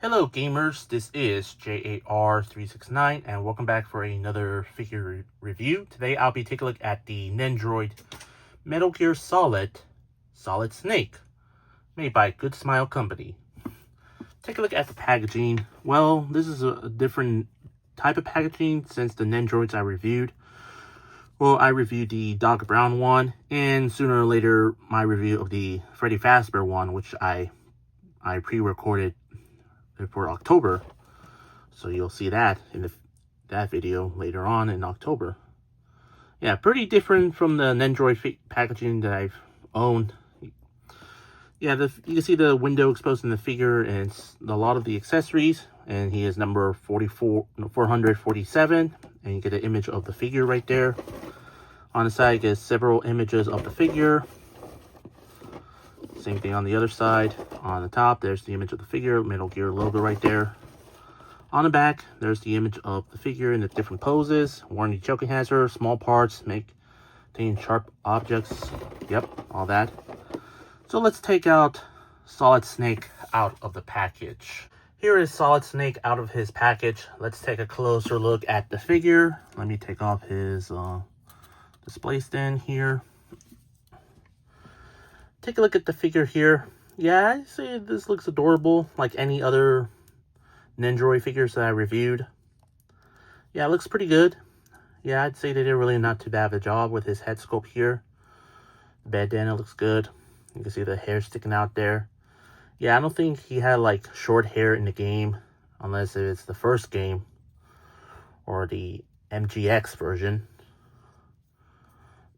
Hello gamers, this is J.A.R. 369 and welcome back for another figure review. Today I'll be taking a look at the Nendoroid Metal Gear Solid Snake, made by Good Smile Company. Take a look at the packaging. Well, this is a different type of packaging since the Nendoroids I reviewed. Well, I reviewed the Doc Brown one, and sooner or later my review of the Freddy Fazbear one, which I pre-recorded for October, so you'll see that in that video later on in October. Yeah, pretty different from the Nendoroid packaging that I've owned. Yeah, you can see the window exposed in the figure and a lot of the accessories, and he is number 447, and you get an image of the figure right there. On the side, you get several images of the figure. Same thing on the other side. On the top, there's the image of the figure, Metal Gear logo right there. On the back, there's the image of the figure in the different poses. Warranty choking hazard, small parts, contain sharp objects. Yep, all that. So let's take out Solid Snake out of the package. Here is Solid Snake out of his package. Let's take a closer look at the figure. Let me take off his display stand here. Take a look at the figure here. Yeah, I'd say this looks adorable, like any other Nendoroid figures that I reviewed. Yeah, it looks pretty good. Yeah, I'd say they did really not too bad of a job with his head sculpt here. The bandana looks good. You can see the hair sticking out there. Yeah, I don't think he had like short hair in the game, unless it's the first game or the MGX version.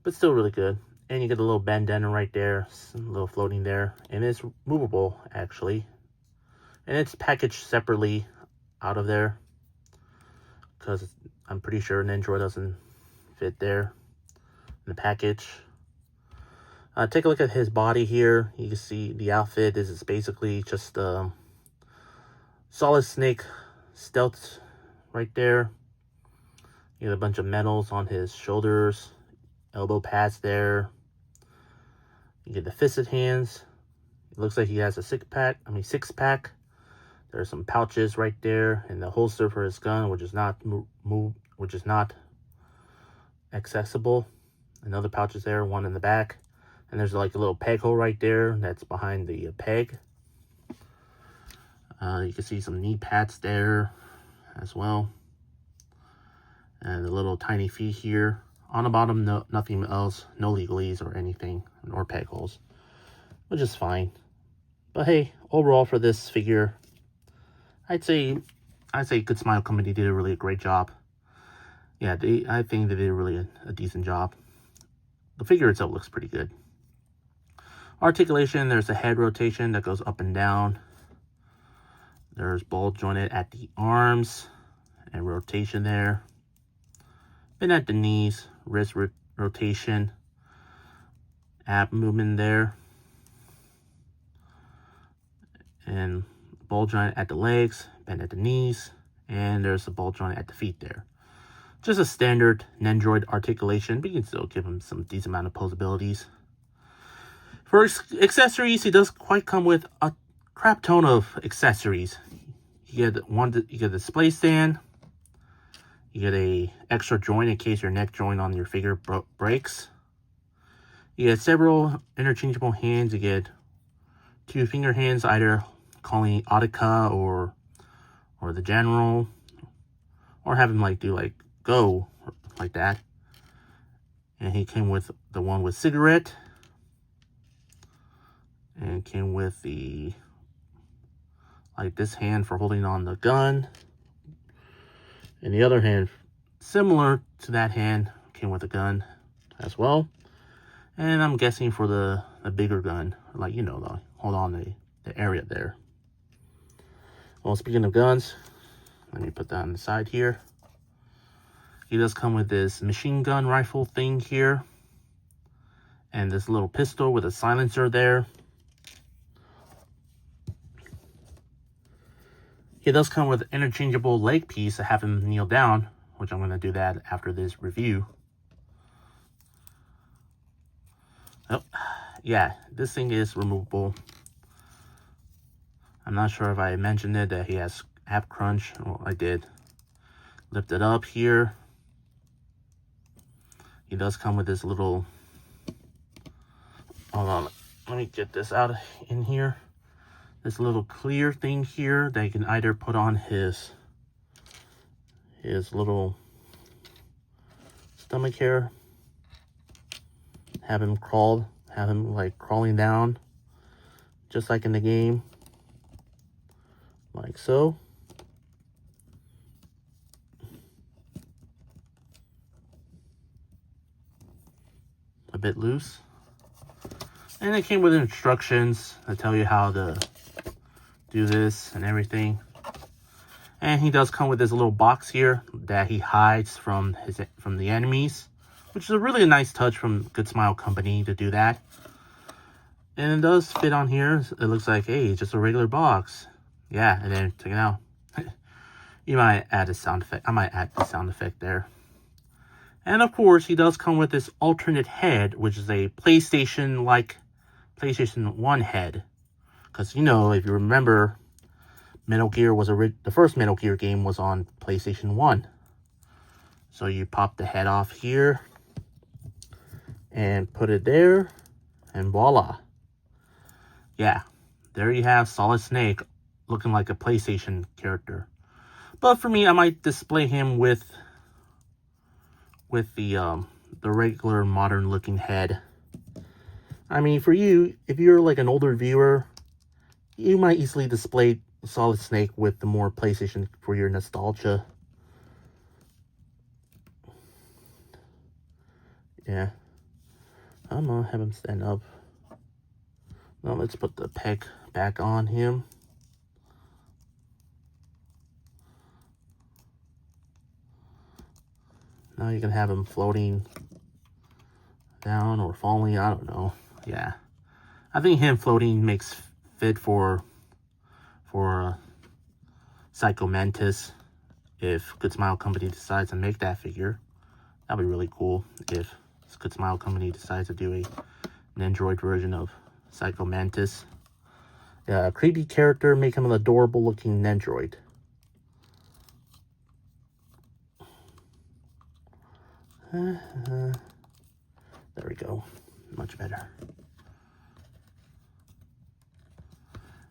But still really good. And you get a little bandana right there, a little floating there. And it's movable, actually. And it's packaged separately out of there, because I'm pretty sure Nendoroid doesn't fit there in the package. Take a look at his body here. You can see the outfit. This is basically just Solid Snake stealth right there. You get a bunch of medals on his shoulders, elbow pads there. You get the fisted hands. It looks like he has a six pack. There's some pouches right there, and the holster for his gun, which is not accessible. Another pouch is there, one in the back, and there's like a little peg hole right there that's behind the peg. You can see some knee pads there as well, and the little tiny feet here. On the bottom, nothing else, no legalese or anything, or peg holes, which is fine. But hey, overall for this figure, I'd say Good Smile Company did a really great job. Yeah, I think they did really a decent job. The figure itself looks pretty good. Articulation, there's a head rotation that goes up and down. There's ball jointed at the arms and rotation there. Then at the knees, wrist rotation, ab movement there. And ball joint at the legs, bend at the knees, and there's a ball joint at the feet there. Just a standard Nendoroid articulation, but you can still give him some decent amount of posabilities. For accessories, he does quite come with a crap ton of accessories. You get a display stand. You get a extra joint in case your neck joint on your figure breaks. You get several interchangeable hands. You get 2 finger hands, either calling Audica or the general, or have him like do like go like that. And he came with the one with cigarette, and came with the like this hand for holding on the gun, and the other hand similar to that hand came with a gun as well. And I'm guessing for the bigger gun, like, you know, the hold on the area there. Well, speaking of guns, let me put that on the side here. He does come with this machine gun rifle thing here, and this little pistol with a silencer there. He does come with an interchangeable leg piece to have him kneel down, which I'm going to do that after this review. Oh, yeah, this thing is removable. I'm not sure if I mentioned it that he has app crunch. Well, I did. Lift it up here. He does come with this little, hold on, let me get this out in here. This little clear thing here that you can either put on his little stomach here, have him like crawling down, just like in the game, like so. A bit loose. And it came with instructions that tell you how to do this and everything. And he does come with this little box here that he hides from the enemies, which is a really nice touch from Good Smile Company to do that. And it does fit on here. It looks like, hey, it's just a regular box. Yeah, and then check it out. You might add a sound effect. I might add the sound effect there. And of course, he does come with this alternate head, which is a PlayStation 1 head. Because, you know, if you remember, Metal Gear was the first Metal Gear game was on PlayStation 1. So you pop the head off here and put it there, and voila. Yeah, there you have Solid Snake looking like a PlayStation character. But for me, I might display him with the regular modern looking head. I mean, for you, if you're like an older viewer, you might easily display Solid Snake with the more PlayStation for your nostalgia. Yeah. I'm gonna have him stand up. Now let's put the peg back on him. Now you can have him floating down or falling, I don't know. Yeah. I think him floating makes fit for Psycho Mantis if Good Smile Company decides to make that figure. That'd be really cool if Good Smile Company decides to do a Nendoroid version of Psycho Mantis. Yeah, a creepy character, make him an adorable looking Nendoroid. There we go. Much better.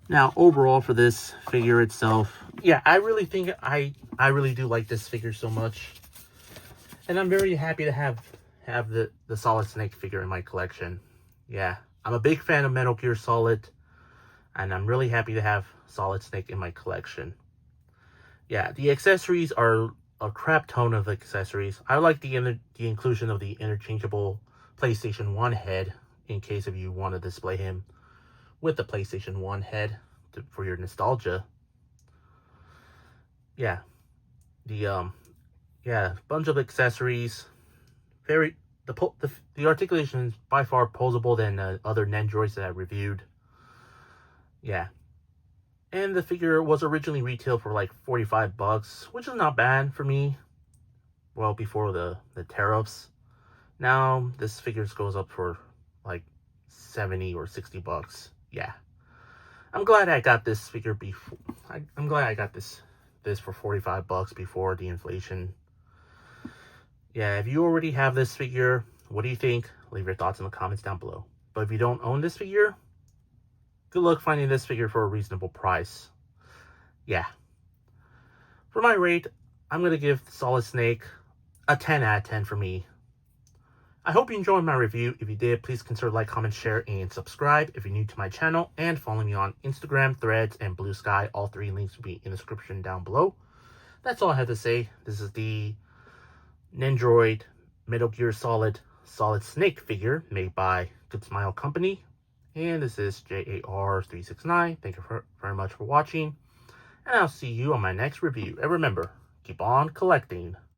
Now, overall for this figure itself, yeah, I really think I really do like this figure so much. And I'm very happy to have the Solid Snake figure in my collection. Yeah, I'm a big fan of Metal Gear Solid, and I'm really happy to have Solid Snake in my collection. Yeah, the accessories are a crap ton of accessories. I like the inclusion of the interchangeable PlayStation 1 head, in case if you want to display him with the PlayStation 1 head for your nostalgia. Yeah, yeah, bunch of accessories. The articulation is by far posable than other Nendoroids that I reviewed. Yeah. And the figure was originally retailed for like $45, which is not bad for me. Well, before the tariffs. Now, this figure goes up for like 70 or 60 bucks. Yeah. I'm glad I got this figure before. I'm glad I got this for 45 bucks before the inflation. Yeah, if you already have this figure, what do you think? Leave your thoughts in the comments down below. But if you don't own this figure, good luck finding this figure for a reasonable price. Yeah. For my rate, I'm going to give Solid Snake a 10 out of 10 for me. I hope you enjoyed my review. If you did, please consider like, comment, share, and subscribe if you're new to my channel. And follow me on Instagram, Threads, and Blue Sky. All three links will be in the description down below. That's all I have to say. This is the Nendoroid Metal Gear Solid Snake figure made by Good Smile Company. And this is J.A.R. 369. Thank you very much for watching. And I'll see you on my next review. And remember, keep on collecting.